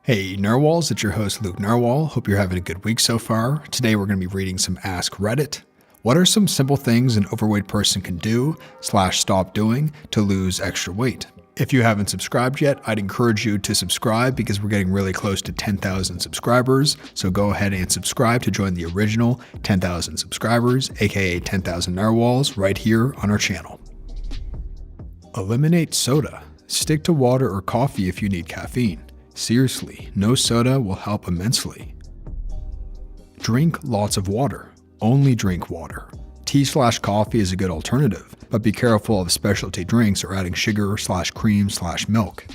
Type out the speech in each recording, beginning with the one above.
Hey Narwhals, it's your host Luke Narwhal. Hope you're having a good week so far. Today we're going to be reading some Ask Reddit. What are some simple things an overweight person can do/stop doing to lose extra weight? If you haven't subscribed yet, I'd encourage you to subscribe because we're getting really close to 10,000 subscribers. So go ahead and subscribe to join the original 10,000 subscribers, aka 10,000 Narwhals, right here on our channel. Eliminate soda. Stick to water or coffee if you need caffeine. Seriously, no soda will help immensely. Drink lots of water. Only drink water. Tea/coffee is a good alternative, but be careful of specialty drinks or adding sugar/cream/milk.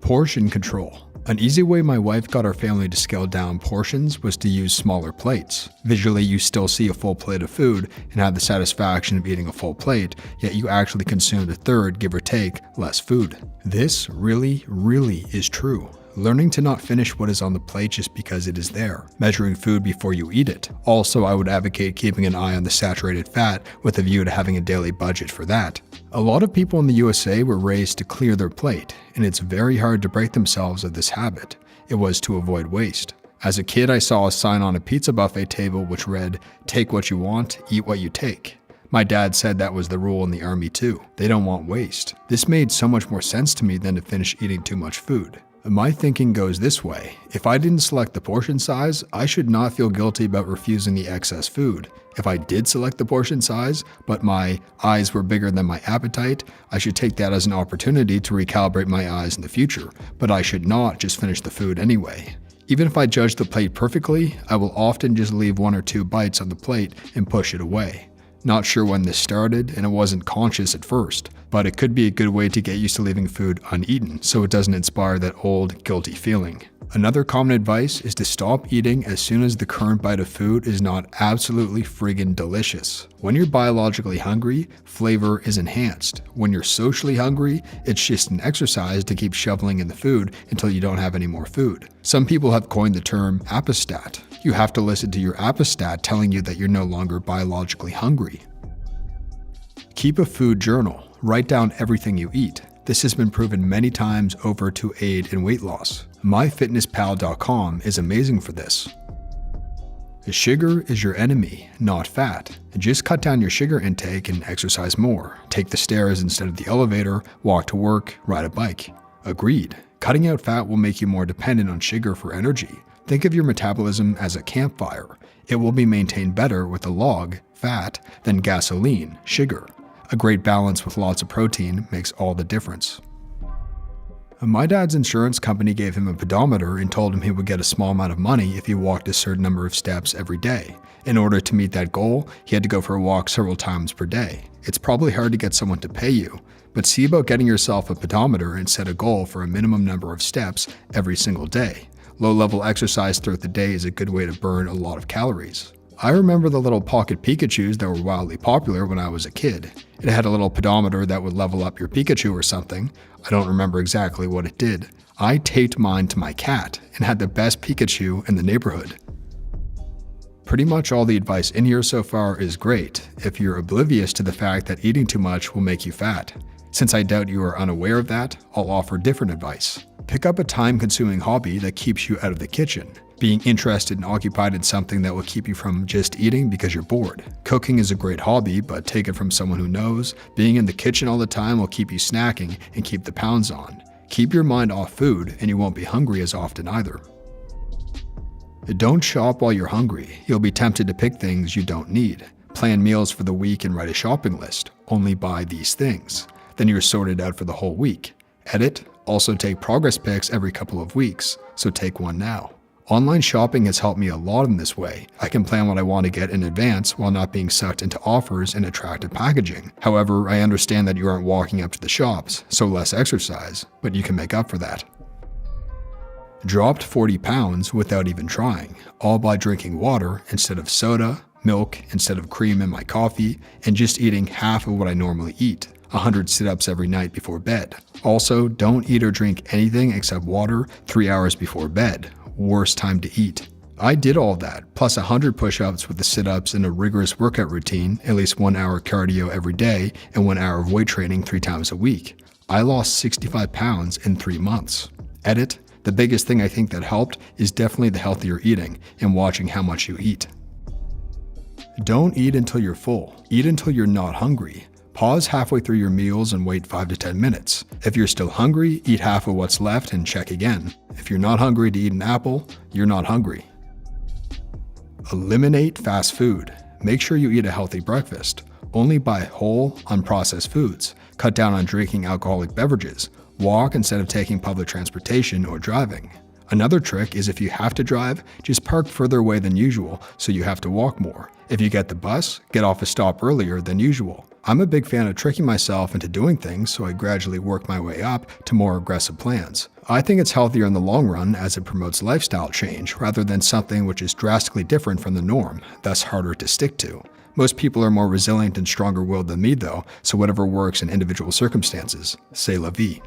Portion control. An easy way my wife got our family to scale down portions was to use smaller plates. Visually, you still see a full plate of food and have the satisfaction of eating a full plate, yet you actually consumed a third, give or take, less food. This really is true. Learning to not finish what is on the plate just because it is there. Measuring food before you eat it. Also, I would advocate keeping an eye on the saturated fat with a view to having a daily budget for that. A lot of people in the USA were raised to clear their plate, and it's very hard to break themselves of this habit. It was to avoid waste. As a kid, I saw a sign on a pizza buffet table which read, "Take what you want, eat what you take." My dad said that was the rule in the army too. They don't want waste. This made so much more sense to me than to finish eating too much food. My thinking goes this way. If I didn't select the portion size, I should not feel guilty about refusing the excess food. If I did select the portion size, but my eyes were bigger than my appetite, I should take that as an opportunity to recalibrate my eyes in the future, but I should not just finish the food anyway. Even if I judge the plate perfectly, I will often just leave 1 or 2 bites on the plate and push it away. Not sure when this started, and it wasn't conscious at first, but it could be a good way to get used to leaving food uneaten so it doesn't inspire that old, guilty feeling. Another common advice is to stop eating as soon as the current bite of food is not absolutely friggin' delicious. When you're biologically hungry, flavor is enhanced. When you're socially hungry, it's just an exercise to keep shoveling in the food until you don't have any more food. Some people have coined the term apostat. You have to listen to your apostat telling you that you're no longer biologically hungry. Keep a food journal. Write down everything you eat. This has been proven many times over to aid in weight loss. MyFitnessPal.com is amazing for this. Sugar is your enemy, not fat. Just cut down your sugar intake and exercise more. Take the stairs instead of the elevator, walk to work, ride a bike. Agreed. Cutting out fat will make you more dependent on sugar for energy. Think of your metabolism as a campfire. It will be maintained better with a log, fat, than gasoline, sugar. A great balance with lots of protein makes all the difference. My dad's insurance company gave him a pedometer and told him he would get a small amount of money if he walked a certain number of steps every day. In order to meet that goal, he had to go for a walk several times per day. It's probably hard to get someone to pay you, but see about getting yourself a pedometer and set a goal for a minimum number of steps every single day. Low-level exercise throughout the day is a good way to burn a lot of calories. I remember the little pocket Pikachus that were wildly popular when I was a kid. It had a little pedometer that would level up your Pikachu or something. I don't remember exactly what it did. I taped mine to my cat and had the best Pikachu in the neighborhood. Pretty much all the advice in here so far is great if you're oblivious to the fact that eating too much will make you fat. Since I doubt you are unaware of that, I'll offer different advice. Pick up a time-consuming hobby that keeps you out of the kitchen. Being interested and occupied in something that will keep you from just eating because you're bored. Cooking is a great hobby, but take it from someone who knows. Being in the kitchen all the time will keep you snacking and keep the pounds on. Keep your mind off food and you won't be hungry as often either. Don't shop while you're hungry. You'll be tempted to pick things you don't need. Plan meals for the week and write a shopping list. Only buy these things. Then you're sorted out for the whole week. Edit. Also take progress pics every couple of weeks, so take one now. Online shopping has helped me a lot in this way. I can plan what I want to get in advance while not being sucked into offers and attractive packaging. However, I understand that you aren't walking up to the shops, so less exercise, but you can make up for that. Dropped 40 pounds without even trying, all by drinking water instead of soda, milk instead of cream in my coffee, and just eating half of what I normally eat. 100 sit-ups every night before bed. Also, don't eat or drink anything except water 3 hours before bed. Worst time to eat. I did all that, plus 100 push-ups with the sit-ups and a rigorous workout routine, at least 1 hour cardio every day, and 1 hour of weight training 3 times a week. I lost 65 pounds in 3 months. Edit, The biggest thing I think that helped is definitely the healthier eating and watching how much you eat. Don't eat until you're full. Eat until you're not hungry. Pause halfway through your meals and wait 5 to 10 minutes. If you're still hungry, eat half of what's left and check again. If you're not hungry to eat an apple, you're not hungry. Eliminate fast food. Make sure you eat a healthy breakfast. Only buy whole, unprocessed foods. Cut down on drinking alcoholic beverages. Walk instead of taking public transportation or driving. Another trick is if you have to drive, just park further away than usual so you have to walk more. If you get the bus, get off a stop earlier than usual. I'm a big fan of tricking myself into doing things, so I gradually work my way up to more aggressive plans. I think it's healthier in the long run as it promotes lifestyle change rather than something which is drastically different from the norm, thus harder to stick to. Most people are more resilient and stronger-willed than me though, so whatever works in individual circumstances. C'est la vie.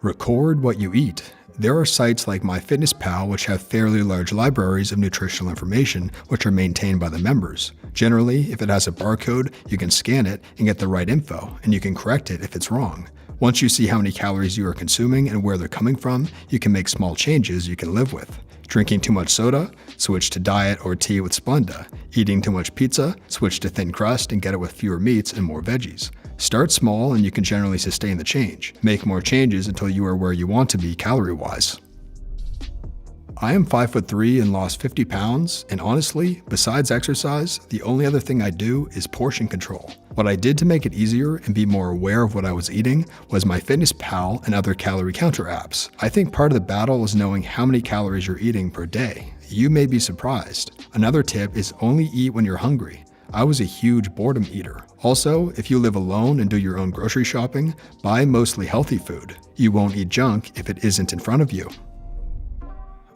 Record what you eat. There are sites like MyFitnessPal which have fairly large libraries of nutritional information which are maintained by the members. Generally, if it has a barcode, you can scan it and get the right info, and you can correct it if it's wrong. Once you see how many calories you are consuming and where they're coming from, you can make small changes you can live with. Drinking too much soda? Switch to diet or tea with Splenda. Eating too much pizza? Switch to thin crust and get it with fewer meats and more veggies. Start small and you can generally sustain the change. Make more changes until you are where you want to be calorie-wise. I am 5'3" and lost 50 pounds, and honestly, besides exercise, the only other thing I do is portion control. What I did to make it easier and be more aware of what I was eating was MyFitnessPal and other calorie counter apps. I think part of the battle is knowing how many calories you're eating per day. You may be surprised. Another tip is only eat when you're hungry. I was a huge boredom eater. Also, if you live alone and do your own grocery shopping, buy mostly healthy food. You won't eat junk if it isn't in front of you.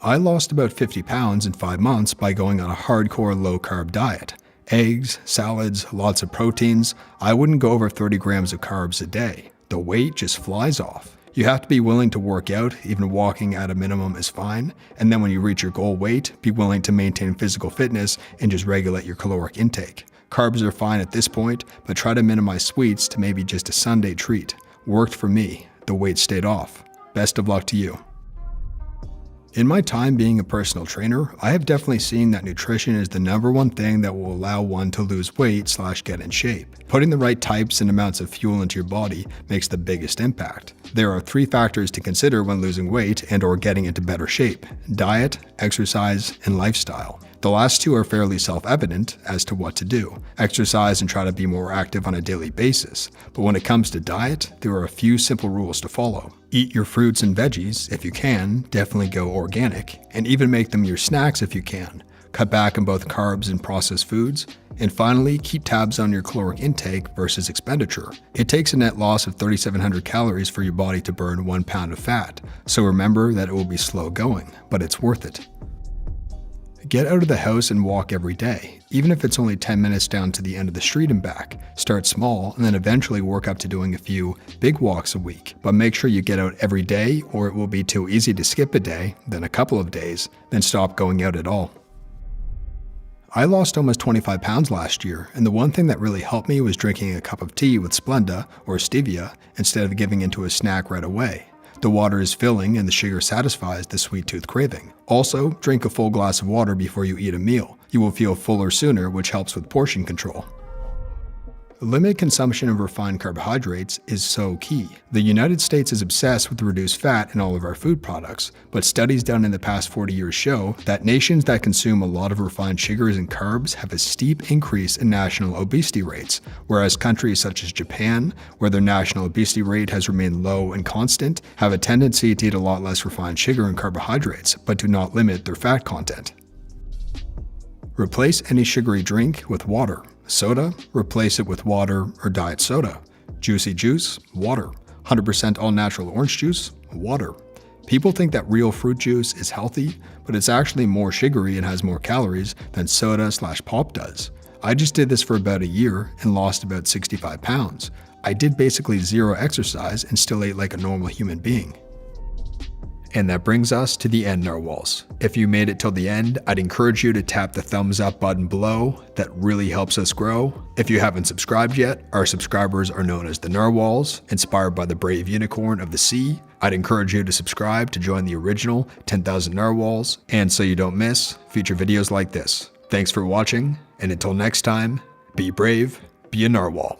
I lost about 50 pounds in 5 months by going on a hardcore low-carb diet. Eggs, salads, lots of proteins. I wouldn't go over 30 grams of carbs a day. The weight just flies off. You have to be willing to work out, even walking at a minimum is fine. And then when you reach your goal weight, be willing to maintain physical fitness and just regulate your caloric intake. Carbs are fine at this point, but try to minimize sweets to maybe just a Sunday treat. Worked for me. The weight stayed off. Best of luck to you. In my time being a personal trainer, I have definitely seen that nutrition is the #1 thing that will allow one to lose weight / get in shape. Putting the right types and amounts of fuel into your body makes the biggest impact. There are 3 factors to consider when losing weight and or getting into better shape: diet, exercise, and lifestyle. The last 2 are fairly self-evident as to what to do. Exercise and try to be more active on a daily basis. But when it comes to diet, there are a few simple rules to follow. Eat your fruits and veggies if you can, definitely go organic, and even make them your snacks if you can. Cut back on both carbs and processed foods. And finally, keep tabs on your caloric intake versus expenditure. It takes a net loss of 3,700 calories for your body to burn 1 pound of fat, so remember that it will be slow going, but it's worth it. Get out of the house and walk every day, even if it's only 10 minutes down to the end of the street and back. Start small and then eventually work up to doing a few big walks a week. But make sure you get out every day or it will be too easy to skip a day, then a couple of days, then stop going out at all. I lost almost 25 pounds last year, and the one thing that really helped me was drinking a cup of tea with Splenda or stevia instead of giving into a snack right away. The water is filling and the sugar satisfies the sweet tooth craving. Also, drink a full glass of water before you eat a meal. You will feel fuller sooner, which helps with portion control. Limit consumption of refined carbohydrates is so key. The United States is obsessed with reduced fat in all of our food products, but studies done in the past 40 years show that nations that consume a lot of refined sugars and carbs have a steep increase in national obesity rates, whereas countries such as Japan, where their national obesity rate has remained low and constant, have a tendency to eat a lot less refined sugar and carbohydrates, but do not limit their fat content. Replace any sugary drink with water. Soda, replace it with water or diet soda. Juicy juice, water. 100% all-natural orange juice, water. People think that real fruit juice is healthy, but it's actually more sugary and has more calories than soda/pop does. I just did this for about a year and lost about 65 pounds. I did basically zero exercise and still ate like a normal human being. And that brings us to the end, narwhals. If you made it till the end, I'd encourage you to tap the thumbs up button below. That really helps us grow. If you haven't subscribed yet, our subscribers are known as the narwhals, inspired by the brave unicorn of the sea. I'd encourage you to subscribe to join the original 10,000 narwhals, and so you don't miss future videos like this. Thanks for watching, and until next time, be brave, be a narwhal.